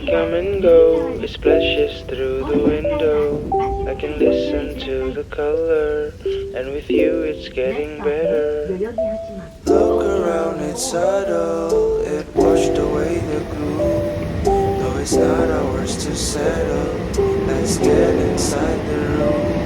come and go, it splashes through the window. I can listen to the color, and with you it's getting better. Look around, it's subtle, it washed away the glue. Though it's not ours to settle, let's get inside the room.